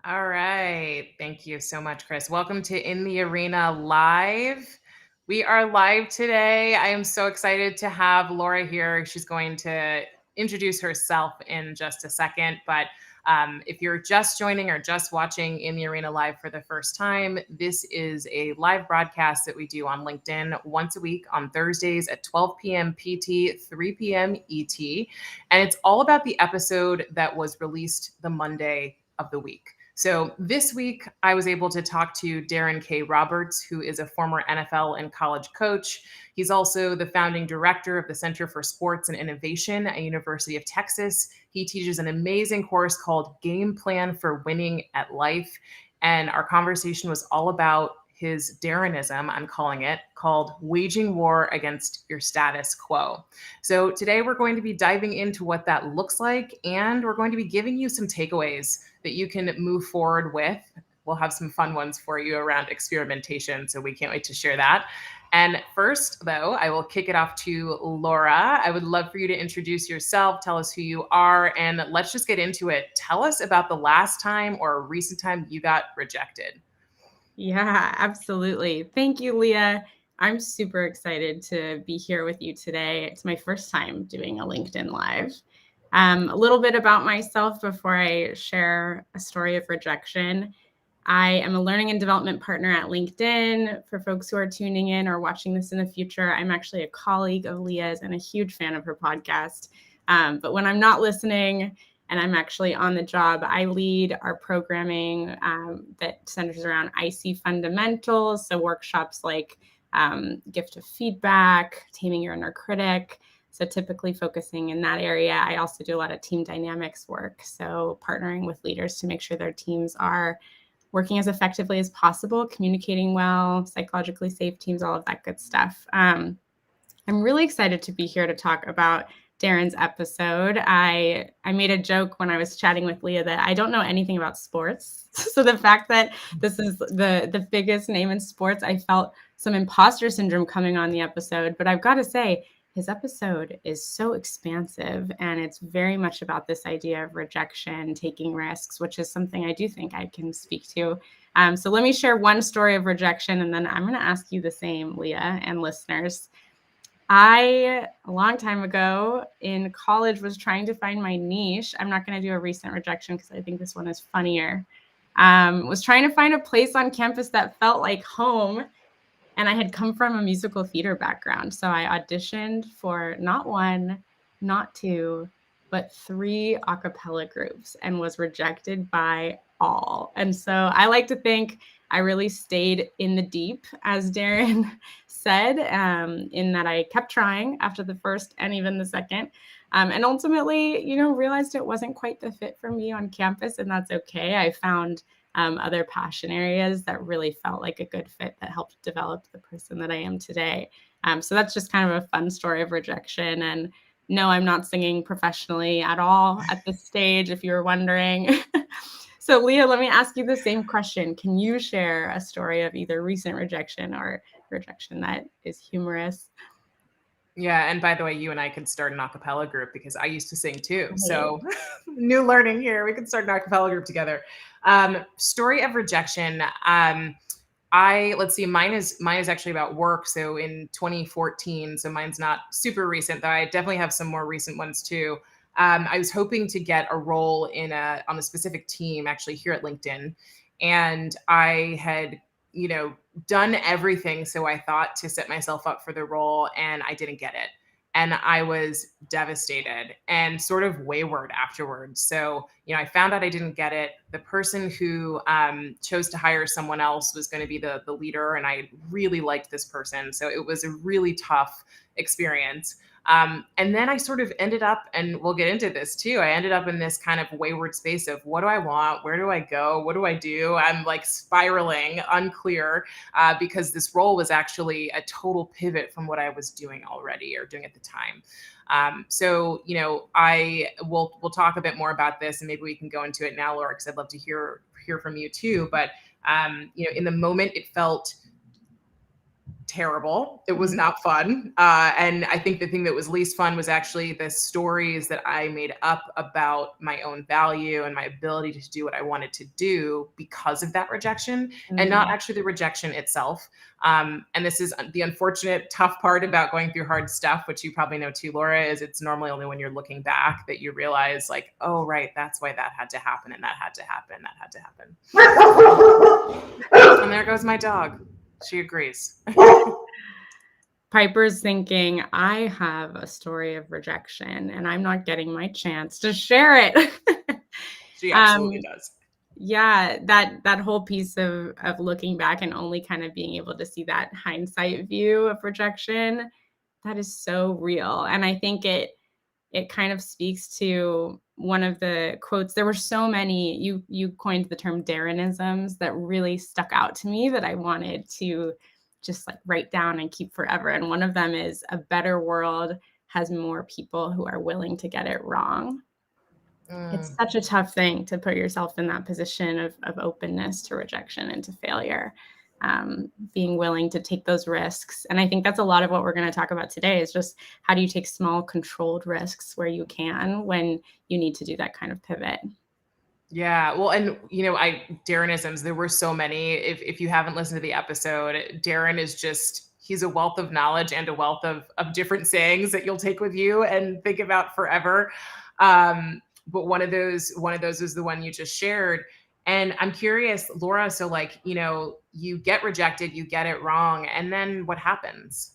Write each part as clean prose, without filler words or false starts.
All right. Thank you so much, Chris. Welcome to In the Arena Live. We are live today. I am so excited to have Laura here. She's going to introduce herself in just a second. But if you're just joining or just watching In the Arena Live for the first time, this is a live broadcast that we do on LinkedIn once a week on Thursdays at 12 p.m. PT, 3 p.m. ET. And it's all about the episode that was released the Monday of the week. So this week, I was able to talk to Darren K. Roberts, who is a former NFL and college coach. He's also the founding director of the Center for Sports and Innovation at University of Texas. He teaches an amazing course called Game Plan for Winning at Life. And our conversation was all about his Darrenism, I'm calling it, called Waging War Against Your Status Quo. So today we're going to be diving into what that looks like, and we're going to be giving you some takeaways that you can move forward with. We'll have some fun ones for you around experimentation, so we can't wait to share that. And first, though, I will kick it off to Laura. I would love for you to introduce yourself, tell us who you are, and let's just get into it. Tell us about the last time or a recent time you got rejected. Yeah, absolutely. Thank you, Leah. I'm super excited to be here with you today. It's my first time doing a LinkedIn Live. A little bit about myself before I share a story of rejection. I am a learning and development partner at LinkedIn. For folks who are tuning in or watching this in the future, I'm actually a colleague of Leah's and a huge fan of her podcast. But when I'm not listening, and I'm actually on the job, I lead our programming that centers around IC fundamentals. So workshops like gift of feedback, taming your inner critic. So typically focusing in that area. I also do a lot of team dynamics work. So partnering with leaders to make sure their teams are working as effectively as possible, communicating well, psychologically safe teams, all of that good stuff. I'm really excited to be here to talk about Darren's episode. I made a joke when I was chatting with Leah that I don't know anything about sports. So the fact that this is the biggest name in sports, I felt some imposter syndrome coming on the episode. But I've got to say, his episode is so expansive, and it's very much about this idea of rejection, taking risks, which is something I do think I can speak to. So let me share one story of rejection, and then I'm going to ask you the same, Leah, and listeners. A long time ago in college, was trying to find my niche. I'm not going to do a recent rejection because I think this one is funnier. Was trying to find a place on campus that felt like home. And I had come from a musical theater background. So I auditioned for not one, not two, but 3 a cappella groups and was rejected by all. And so I like to think I really stayed in the deep, as Darren said, in that I kept trying after the first and even the second. And ultimately, realized it wasn't quite the fit for me on campus, and that's okay. I found other passion areas that really felt like a good fit that helped develop the person that I am today. So that's just kind of a fun story of rejection. And no, I'm not singing professionally at all at this stage, if you're wondering. So Leah, let me ask you the same question. Can you share a story of either recent rejection or rejection that is humorous? Yeah, and by the way, you and I could start an a cappella group because I used to sing too. Right. So new learning here. We could start an a cappella group together. Story of rejection. Let's see, mine is actually about work. So in 2014, so mine's not super recent, though I definitely have some more recent ones too. I was hoping to get a role on a specific team actually here at LinkedIn. And I had, done everything. So I thought to set myself up for the role, and I didn't get it. And I was devastated and sort of wayward afterwards. So, I found out I didn't get it. The person who chose to hire someone else was going to be the leader, and I really liked this person. So it was a really tough experience. And then I sort of ended up, and we'll get into this too, I ended up in this kind of wayward space of what do I want? Where do I go? What do I do? I'm like spiraling, unclear, because this role was actually a total pivot from what I was doing already or doing at the time. So, we'll talk a bit more about this, and maybe we can go into it now, Laura, because I'd love to hear from you too. But, in the moment, it felt terrible. It was Mm. not fun. And I think the thing that was least fun was actually the stories that I made up about my own value and my ability to do what I wanted to do because of that rejection, and not Mm. actually the rejection itself. And this is the unfortunate, tough part about going through hard stuff, which you probably know too, Laura, is it's normally only when you're looking back that you realize, like, oh, right, that's why that had to happen, and that had to happen, that had to happen. And there goes my dog. She agrees. Piper's thinking, I have a story of rejection and I'm not getting my chance to share it. She absolutely um, does. yeah, that whole piece of looking back and only kind of being able to see that hindsight view of rejection, that is so real. And I think it kind of speaks to one of the quotes. There were so many, you coined the term Darrenisms that really stuck out to me that I wanted to just like write down and keep forever. And one of them is, a better world has more people who are willing to get it wrong. It's such a tough thing to put yourself in that position of openness to rejection and to failure, being willing to take those risks. And I think that's a lot of what we're going to talk about today, is just how do you take small controlled risks where you can, when you need to do that kind of pivot. Yeah. Well, and Darrenisms, there were so many. If you haven't listened to the episode, Darren is just, he's a wealth of knowledge and a wealth of different sayings that you'll take with you and think about forever. But one of those is the one you just shared. And I'm curious, Laura, so like, you get rejected, you get it wrong, and then what happens?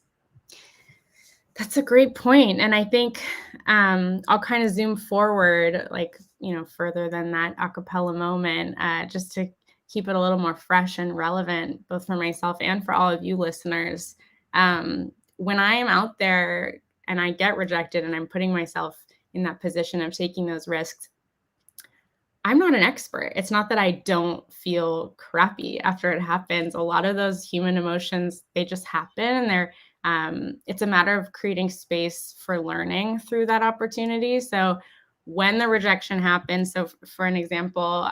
That's a great point. And I think I'll kind of zoom forward, like, further than that a cappella moment, just to keep it a little more fresh and relevant, both for myself and for all of you listeners. When I am out there and I get rejected and I'm putting myself in that position of taking those risks, I'm not an expert. It's not that I don't feel crappy after it happens. A lot of those human emotions, they just happen, and it's a matter of creating space for learning through that opportunity. So when the rejection happens, so for an example,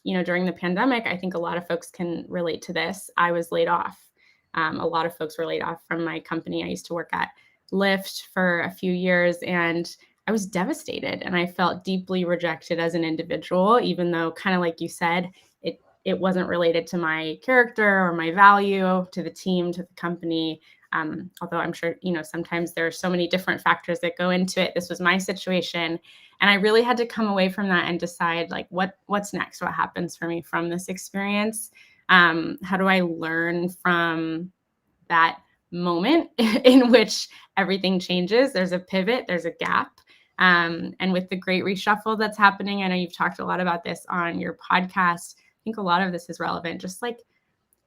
during the pandemic, I think a lot of folks can relate to this. I was laid off. A lot of folks were laid off from my company. I used to work at Lyft for a few years, and I was devastated and I felt deeply rejected as an individual, even though, kind of like you said, it wasn't related to my character or my value to the team, to the company. Although I'm sure, sometimes there are so many different factors that go into it. This was my situation. And I really had to come away from that and decide, like, what's next? What happens for me from this experience? How do I learn from that moment in which everything changes? There's a pivot, there's a gap. And with the great reshuffle that's happening, I know you've talked a lot about this on your podcast. I think a lot of this is relevant, just like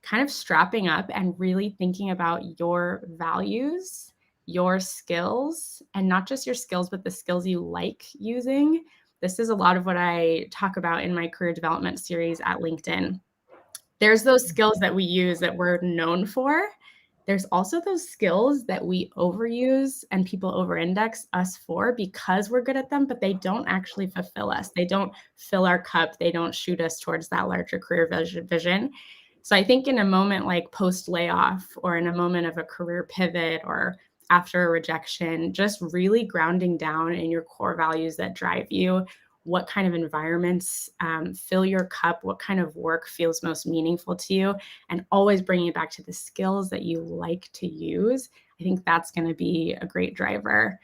kind of strapping up and really thinking about your values, your skills, and not just your skills, but the skills you like using. This is a lot of what I talk about in my career development series at LinkedIn. There's those skills that we use that we're known for. There's also those skills that we overuse and people over-index us for because we're good at them, but they don't actually fulfill us. They don't fill our cup. They don't shoot us towards that larger career vision. So I think in a moment like post-layoff, or in a moment of a career pivot, or after a rejection, just really grounding down in your core values that drive you. What kind of environments fill your cup? What kind of work feels most meaningful to you? And always bringing it back to the skills that you like to use. I think that's going to be a great driver.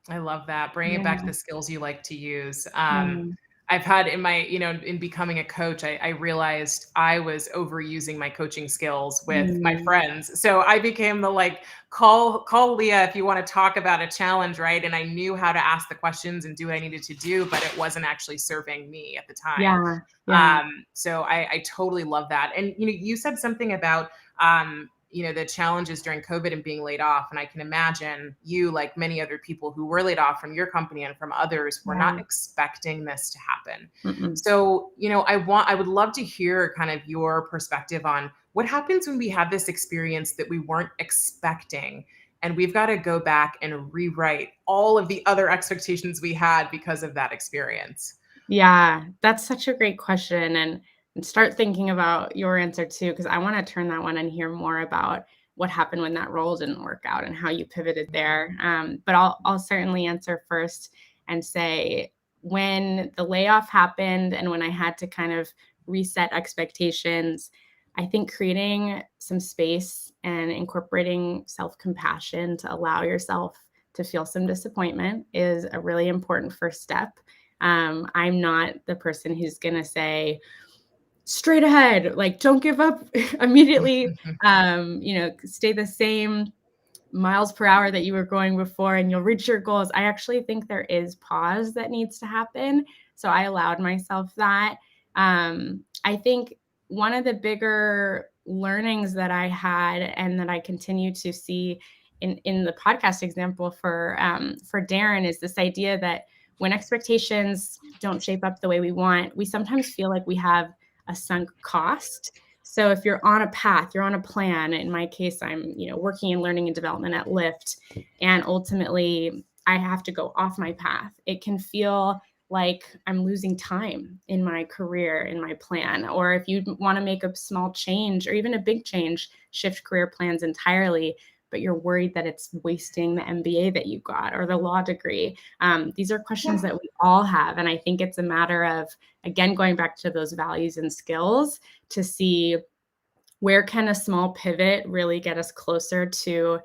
I love that. Bringing it back to the skills you like to use. Yeah. I've had in my, in becoming a coach, I realized I was overusing my coaching skills with my Mm. friends. So I became the like, call Leah if you want to talk about a challenge, right? And I knew how to ask the questions and do what I needed to do, but it wasn't actually serving me at the time. Yeah. Yeah. So I totally love that. And you said something about the challenges during COVID and being laid off. And I can imagine you, like many other people who were laid off from your company and from others, were not Yeah. expecting this to happen. Mm-mm. So, I would love to hear kind of your perspective on what happens when we have this experience that we weren't expecting, and we've got to go back and rewrite all of the other expectations we had because of that experience. Yeah, that's such a great question. And start thinking about your answer too, because I want to turn that one and hear more about what happened when that role didn't work out and how you pivoted there. But I'll certainly answer first and say, when the layoff happened and when I had to kind of reset expectations, I think creating some space and incorporating self-compassion to allow yourself to feel some disappointment is a really important first step. I'm not the person who's going to say, straight ahead, like, don't give up immediately, stay the same miles per hour that you were going before and you'll reach your goals. I actually think there is pause that needs to happen. So I allowed myself that. I think one of the bigger learnings that I had and that I continue to see in the podcast example for Darren is this idea that when expectations don't shape up the way we want, we sometimes feel like we have a sunk cost. So if you're on a path, you're on a plan. In my case, I'm, working in learning and development at Lyft, and ultimately I have to go off my path. It can feel like I'm losing time in my career, in my plan. Or if you want to make a small change or even a big change, shift career plans entirely, but you're worried that it's wasting the MBA that you got or the law degree. These are questions that we all have. And I think it's a matter of, again, going back to those values and skills to see where can a small pivot really get us closer to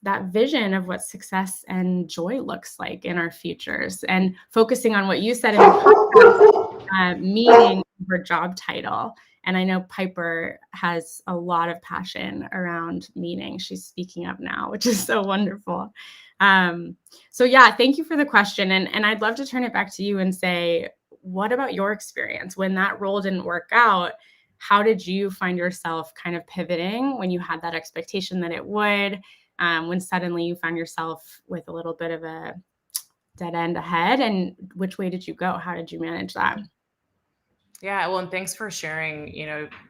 that vision of what success and joy looks like in our futures, and focusing on what you said in the podcast, meaning over job title. And I know Piper has a lot of passion around meaning. She's speaking up now, which is so wonderful. So yeah, thank you for the question. And I'd love to turn it back to you and say, what about your experience when that role didn't work out? How did you find yourself kind of pivoting when you had that expectation that it would, when suddenly you found yourself with a little bit of a dead end ahead? And which way did you go? How did you manage that? Yeah, well, and thanks for sharing,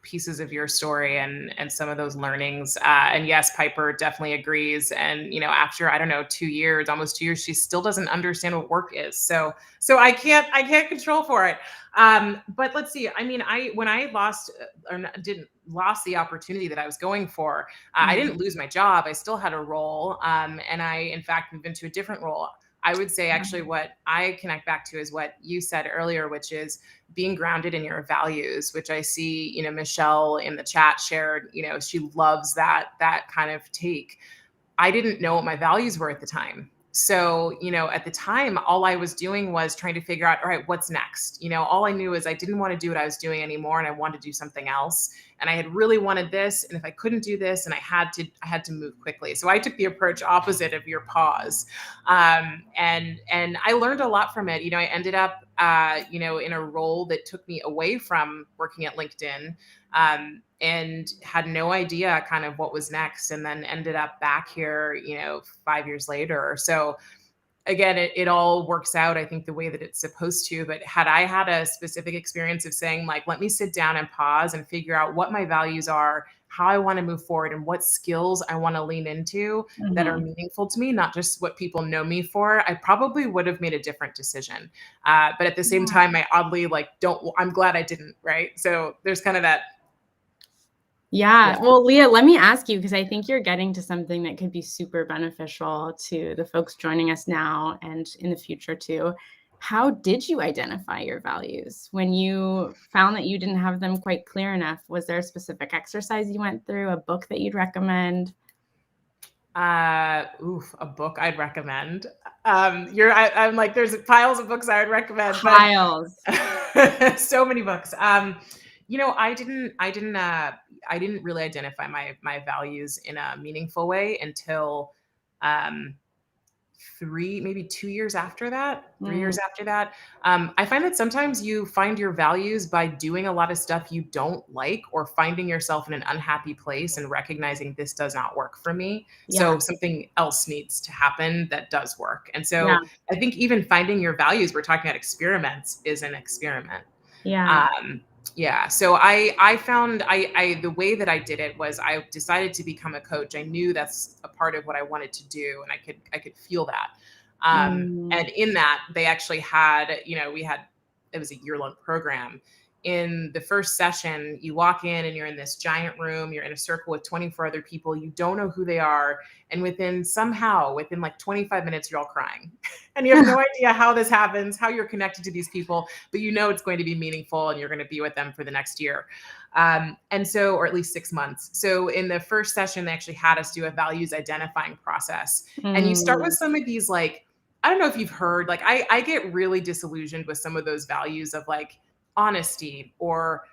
pieces of your story and some of those learnings. And yes, Piper definitely agrees. And after I don't know 2 years, almost 2 years, she still doesn't understand what work is. So I can't control for it. But let's see. I mean, when I lost didn't lost the opportunity that I was going for, I didn't lose my job. I still had a role, and I in fact moved into a different role. I would say actually what I connect back to is what you said earlier, which is being grounded in your values, which I see, Michelle in the chat shared, she loves that kind of take. I didn't know what my values were at the time. So, at the time, all I was doing was trying to figure out, all right, what's next? All I knew is I didn't want to do what I was doing anymore and I wanted to do something else. And I had really wanted this. And if I couldn't do this and I had to move quickly. So I took the approach opposite of your pause. And I learned a lot from it. I ended up, in a role that took me away from working at LinkedIn. And had no idea kind of what was next, and then ended up back here, 5 years later. So again, it all works out, I think, the way that it's supposed to. But had I had a specific experience of saying, like, let me sit down and pause and figure out what my values are, how I want to move forward, and what skills I want to lean into that are meaningful to me, not just what people know me for, I probably would have made a different decision. But at the same time, I oddly I'm glad I didn't, right? So there's kind of that. Yeah. Well, Leah, let me ask you, because I think you're getting to something that could be super beneficial to the folks joining us now and in the future too. How did you identify your values when you found that you didn't have them quite clear enough? Was there a specific exercise you went through, a book that you'd recommend? A book I'd recommend. I'm like, there's piles of books I would recommend. Piles. But so many books. I didn't really identify my values in a meaningful way until maybe 2 years after that, 3 years after that. I find that sometimes you find your values by doing a lot of stuff you don't like, or finding yourself in an unhappy place and recognizing this does not work for me. So something else needs to happen that does work. And so I think even finding your values, we're talking about experiments, is an experiment. So I found the way that I did it was I decided to become a coach. I knew that's a part of what I wanted to do, and I could feel that. And in that, they actually had, it was a year-long program, in the first session, you walk in and you're in this giant room, you're in a circle with 24 other people, you don't know who they are. And within like 25 minutes, you're all crying. And you have no idea how this happens, how you're connected to these people, but you know it's going to be meaningful and you're going to be with them for the next year. Or at least 6 months. So in the first session, they actually had us do a values identifying process. And you start with some of these, like, I don't know if you've heard, like, I get really disillusioned with some of those values of like honesty or,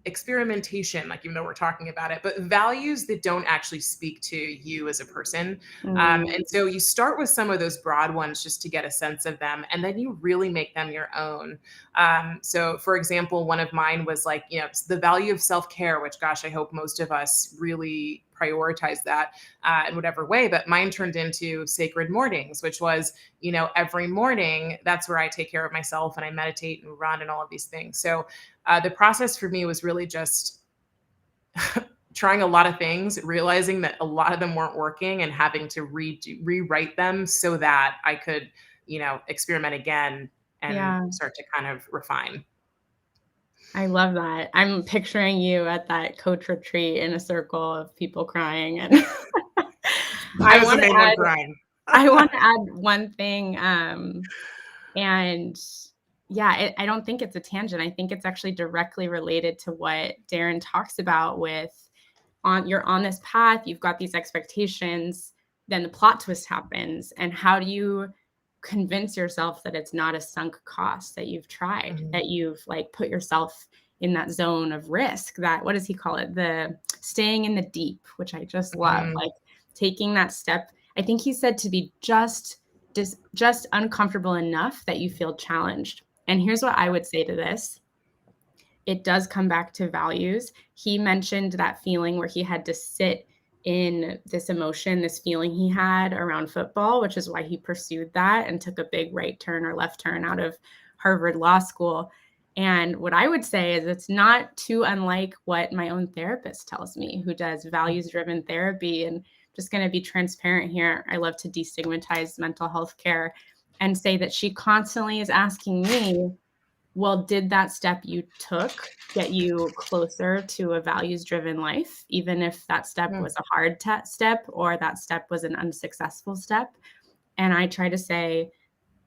experimentation, like, even though we're talking about it, but values that don't actually speak to you as a person. And so you start with some of those broad ones just to get a sense of them, and then you really make them your own. So, for example, one of mine was like, the value of self care, which, gosh, I hope most of us really prioritize that in whatever way. But mine turned into sacred mornings, which was, every morning, that's where I take care of myself and I meditate and run and all of these things. So, the process for me was really just trying a lot of things, realizing that a lot of them weren't working, and having to rewrite them so that I could, experiment again and start to kind of refine. I love that. I'm picturing you at that coach retreat in a circle of people crying. And I was the main one crying. I want to add one thing. And yeah, I don't think it's a tangent. I think it's actually directly related to what Darren talks about with you're on this path, you've got these expectations, then the plot twist happens. And how do you convince yourself that it's not a sunk cost, that you've tried, that you've like put yourself in that zone of risk, that, what does he call it? The staying in the deep, which I just love, like taking that step. I think he said to be just uncomfortable enough that you feel challenged. And here's what I would say to this. It does come back to values. He mentioned that feeling where he had to sit in this emotion, this feeling he had around football, which is why he pursued that and took a big right turn or left turn out of Harvard Law School. And what I would say is it's not too unlike what my own therapist tells me, who does values-driven therapy. And just going to be transparent here, I love to destigmatize mental health care and say that she constantly is asking me, well, did that step you took get you closer to a values-driven life, even if that step was a hard step or that step was an unsuccessful step? And I try to say,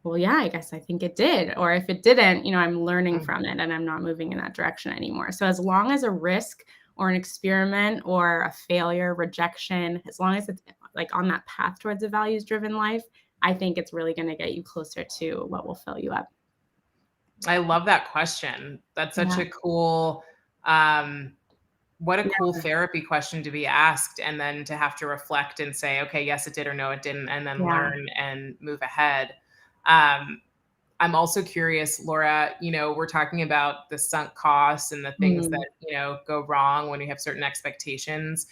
well, yeah, I guess I think it did. Or if it didn't, I'm learning from it and I'm not moving in that direction anymore. So as long as a risk or an experiment or a failure, rejection, as long as it's like on that path towards a values-driven life, I think it's really going to get you closer to what will fill you up. I love that question. That's such a cool, what a cool therapy question to be asked, and then to have to reflect and say, okay, yes, it did, or no, it didn't, and then learn and move ahead. I'm also curious, Laura, we're talking about the sunk costs and the things that, go wrong when we have certain expectations.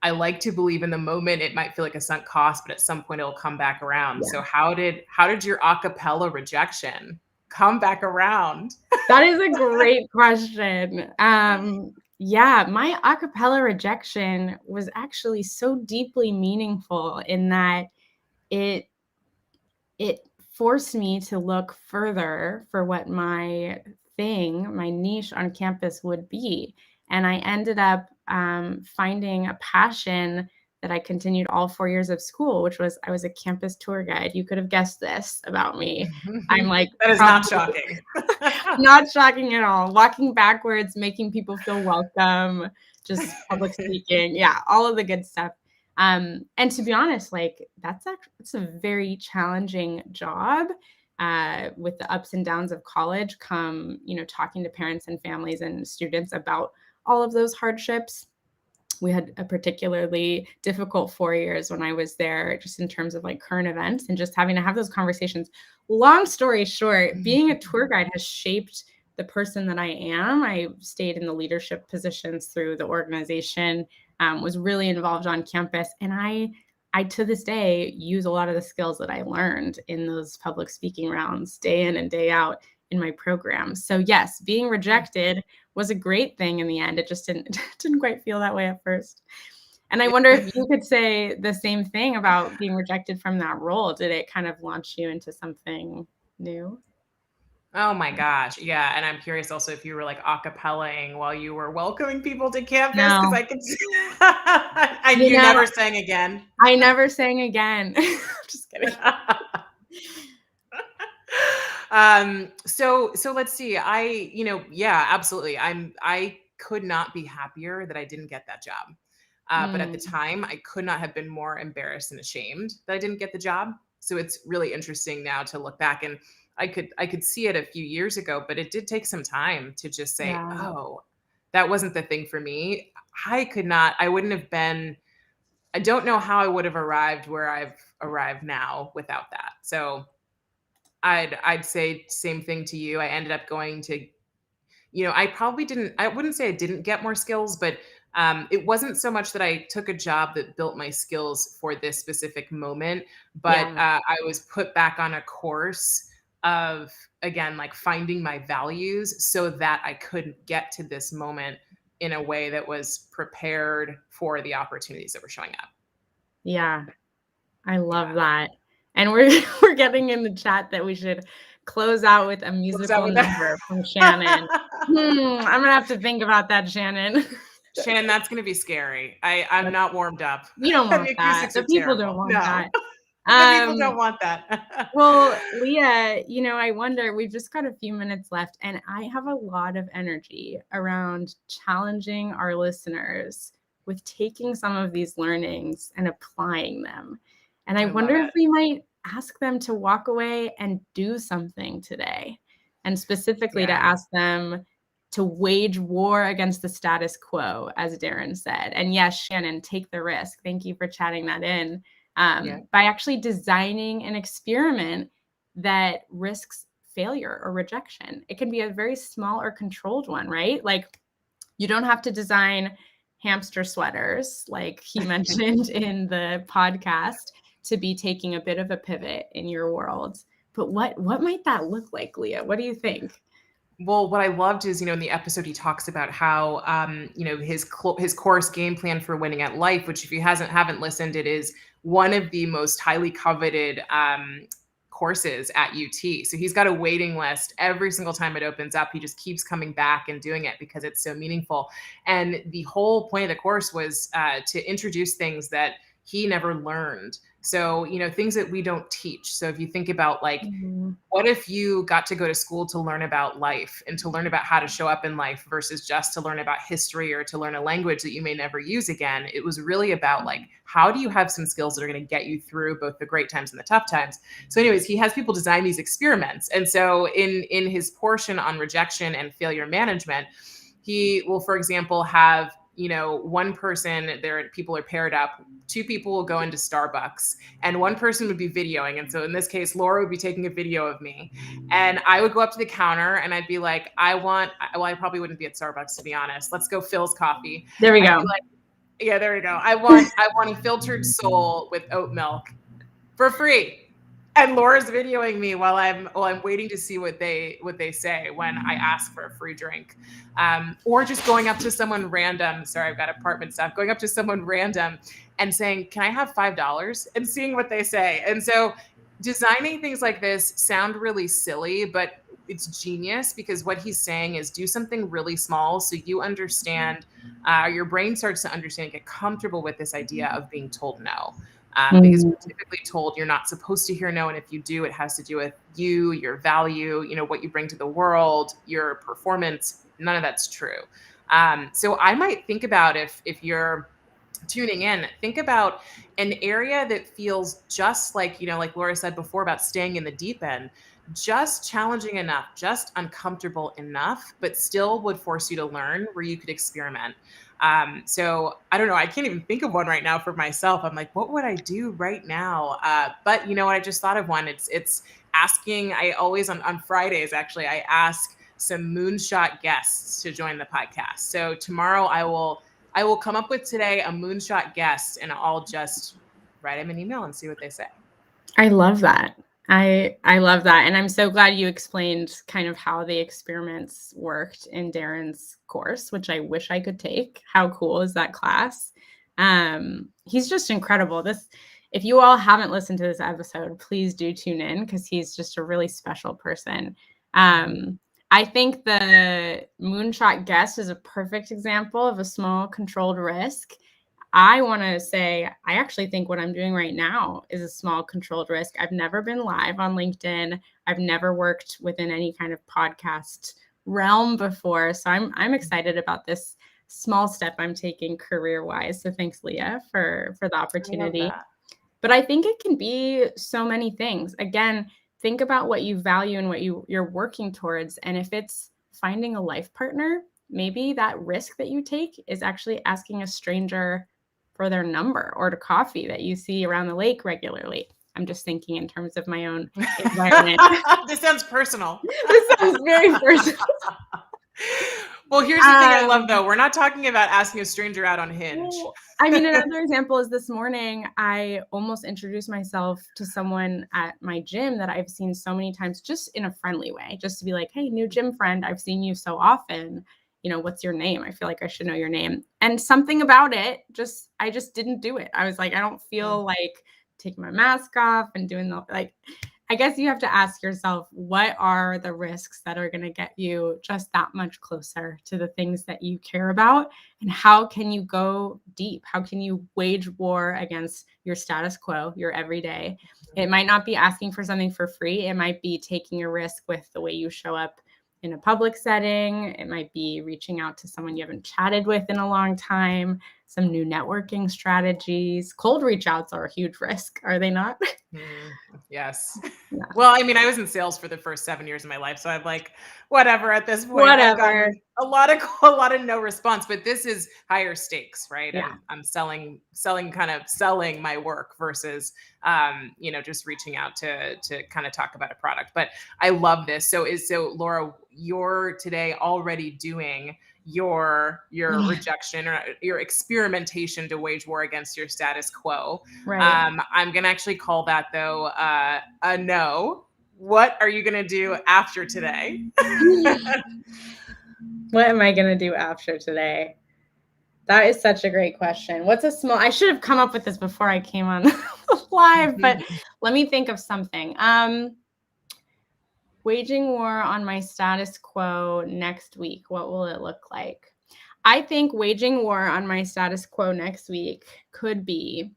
I like to believe in the moment it might feel like a sunk cost, but at some point it'll come back around. So how did your acapella rejection come back around? That is a great question. My acapella rejection was actually so deeply meaningful in that it forced me to look further for what my niche on campus would be. And I ended up finding a passion that I continued all 4 years of school, which was I was a campus tour guide. You could have guessed this about me. I'm like, that is not shocking. Not shocking at all. Walking backwards, making people feel welcome, just public speaking. Yeah, all of the good stuff. And to be honest, like it's a very challenging job. With the ups and downs of college come, talking to parents and families and students about all of those hardships. We had a particularly difficult 4 years when I was there, just in terms of like current events and just having to have those conversations. Long story short, being a tour guide has shaped the person that I am. I stayed in the leadership positions through the organization, was really involved on campus. And I to this day use a lot of the skills that I learned in those public speaking rounds day in and day out in my program. So yes, being rejected was a great thing in the end. It just didn't quite feel that way at first. And I wonder if you could say the same thing about being rejected from that role. Did it kind of launch you into something new? Oh my gosh. Yeah. And I'm curious also if you were like acapellaing while you were welcoming people to campus, because No, I can see and you you know, never sang again. I never sang again. Just kidding. So let's see. Yeah, absolutely. I could not be happier that I didn't get that job. But at the Mm, time, I could not have been more embarrassed and ashamed that I didn't get the job. So it's really interesting now to look back, and I could see it a few years ago, but it did take some time to just say, yeah. "Oh, that wasn't the thing for me." I wouldn't have been I don't know how I would have arrived where I've arrived now without that. So I'd say same thing to you. I ended up going to, I wouldn't say I didn't get more skills, but it wasn't so much that I took a job that built my skills for this specific moment, but Yeah. I was put back on a course of, again, like finding my values so that I could get to this moment in a way that was prepared for the opportunities that were showing up. Yeah. I love Yeah. that. And we're we're getting in the chat that we should close out with a Close out musical with number from Shannon. that. I'm gonna have to think about that, Shannon. Shannon, that's gonna be scary. I'm That's not warmed up. You don't The want that. acoustics The are people don't terrible. want No. that. The people Um, don't want that. well, Leah, I wonder, we've just got a few minutes left, and I have a lot of energy around challenging our listeners with taking some of these learnings and applying them. And I I love wonder if it. we might ask them to walk away and do something today, and specifically to Yeah. ask them to wage war against the status quo, as Darren said. And yes, Shannon, take the risk. Thank you for chatting that in. Yeah. By actually designing an experiment that risks failure or rejection. It can be a very small or controlled one, right? Like, you don't have to design hamster sweaters, like he mentioned in the podcast, to be taking a bit of a pivot in your world. But what might that look like, Leah? What do you think? Well, what I loved is, in the episode he talks about how, his course game plan for winning at life, which if you haven't listened, it is one of the most highly coveted courses at UT. So he's got a waiting list every single time it opens up. He just keeps coming back and doing it because it's so meaningful. And the whole point of the course was to introduce things that he never learned. So, things that we don't teach. So if you think about like, Mhm. what if you got to go to school to learn about life and to learn about how to show up in life versus just to learn about history or to learn a language that you may never use again? It was really about like, how do you have some skills that are going to get you through both the great times and the tough times? So anyways, he has people design these experiments. And so in his portion on rejection and failure management, he will, for example, have one person, people are paired up, two people will go into Starbucks and one person would be videoing. And so in this case, Laura would be taking a video of me and I would go up to the counter and I'd be like, I probably wouldn't be at Starbucks, to be honest. Let's go Phil's coffee. There we I'd be go. like, yeah, there we go. I want a filtered soul with oat milk for free. And Laura's videoing me while I'm waiting to see what they say when I ask for a free drink, or just going up to someone random. Sorry, I've got apartment stuff. Going up to someone random and saying, "Can I have $5?" and seeing what they say. And so, designing things like this sound really silly, but it's genius because what he's saying is do something really small so you understand, your brain starts to understand, get comfortable with this idea of being told no. Because Mm, we're typically told you're not supposed to hear no, and if you do, it has to do with you, your value, what you bring to the world, your performance. None of that's true. So I might think about, if you're tuning in, think about an area that feels just like, like Laura said before about staying in the deep end, just challenging enough, just uncomfortable enough, but still would force you to learn where you could experiment. So I don't know. I can't even think of one right now for myself. I'm like, what would I do right now? But you know what? I just thought of one. It's asking. I always on Fridays actually I ask some moonshot guests to join the podcast. So tomorrow I will come up with today a moonshot guest and I'll just write them an email and see what they say. I love that. I love that. And I'm so glad you explained kind of how the experiments worked in Darren's course, which I wish I could take. How cool is that class? He's just incredible. If you all haven't listened to this episode, please do tune in because he's just a really special person. I think the moonshot guest is a perfect example of a small controlled risk. I want to say, I actually think what I'm doing right now is a small controlled risk. I've never been live on LinkedIn. I've never worked within any kind of podcast realm before. So I'm excited about this small step I'm taking career-wise. So thanks, Leah, for the I love opportunity. that. But I think it can be so many things. Again, think about what you value and what you're working towards. And if it's finding a life partner, maybe that risk that you take is actually asking a stranger for their number or to coffee that you see around the lake regularly. I'm just thinking in terms of my own environment. This sounds personal. This sounds very personal. Well, here's the thing I love, though. We're not talking about asking a stranger out on Hinge. Well, I mean, another example is this morning, I almost introduced myself to someone at my gym that I've seen so many times, just in a friendly way, just to be like, hey, new gym friend, I've seen you so often. What's your name? I feel like I should know your name. And something about it, I just didn't do it. I was like, I don't feel like taking my mask off and doing I guess you have to ask yourself, what are the risks that are going to get you just that much closer to the things that you care about? And how can you go deep? How can you wage war against your status quo, your everyday? It might not be asking for something for free. It might be taking a risk with the way you show up in a public setting. It might be reaching out to someone you haven't chatted with in a long time, some new networking strategies. Cold reach outs are a huge risk, are they not? Yes. Yeah. Well, I mean, I was in sales for the first 7 years of my life, so I'm like, whatever at this point. I've Whatever. gotten a lot of no response, but this is higher stakes, right? Yeah. I'm selling my work versus just reaching out to kind of talk about a product. But I love this. So Laura, you're today already doing your rejection or your experimentation to wage war against your status quo. Right. I'm gonna actually call that, though, a no. What are you gonna do after today? What am I going to do after today? That is such a great question. I should have come up with this before I came on live, but let me think of something. Waging war on my status quo next week. What will it look like? I think waging war on my status quo next week could be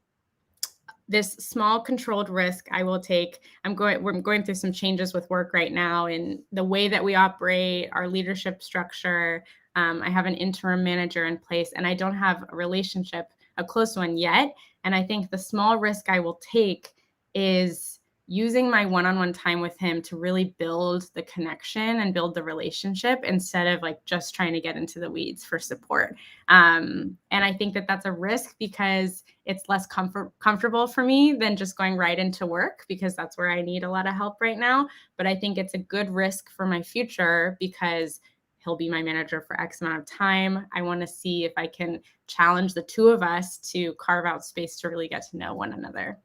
this small controlled risk I will take. We're going through some changes with work right now in the way that we operate, our leadership structure. I have an interim manager in place and I don't have a close one yet. And I think the small risk I will take is using my one-on-one time with him to really build the connection and build the relationship instead of just trying to get into the weeds for support. And I think that that's a risk because it's less comfortable for me than just going right into work, because that's where I need a lot of help right now. But I think it's a good risk for my future because he'll be my manager for X amount of time. I want to see if I can challenge the two of us to carve out space to really get to know one another.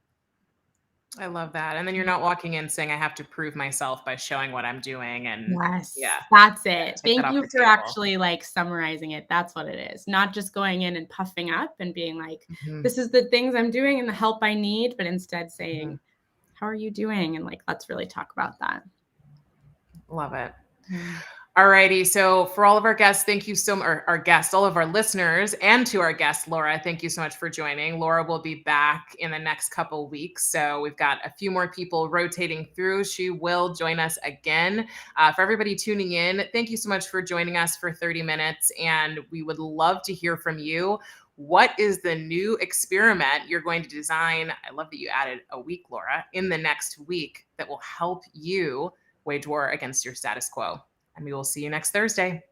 I love that. And then you're not walking in saying I have to prove myself by showing what I'm doing. And Yes, yeah, that's it. take that Thank off you the for table. actually summarizing it. That's what it is. Not just going in and puffing up and being like, this is the things I'm doing and the help I need, but instead saying, how are you doing? And let's really talk about that. Love it. All righty. So for all of our guests, thank you so much. Our guests, all of our listeners, and to our guest, Laura, thank you so much for joining. Laura will be back in the next couple weeks. So we've got a few more people rotating through. She will join us again. For everybody tuning in, thank you so much for joining us for 30 minutes. And we would love to hear from you. What is the new experiment you're going to design? I love that you added a week, Laura, in the next week that will help you wage war against your status quo. And we will see you next Thursday.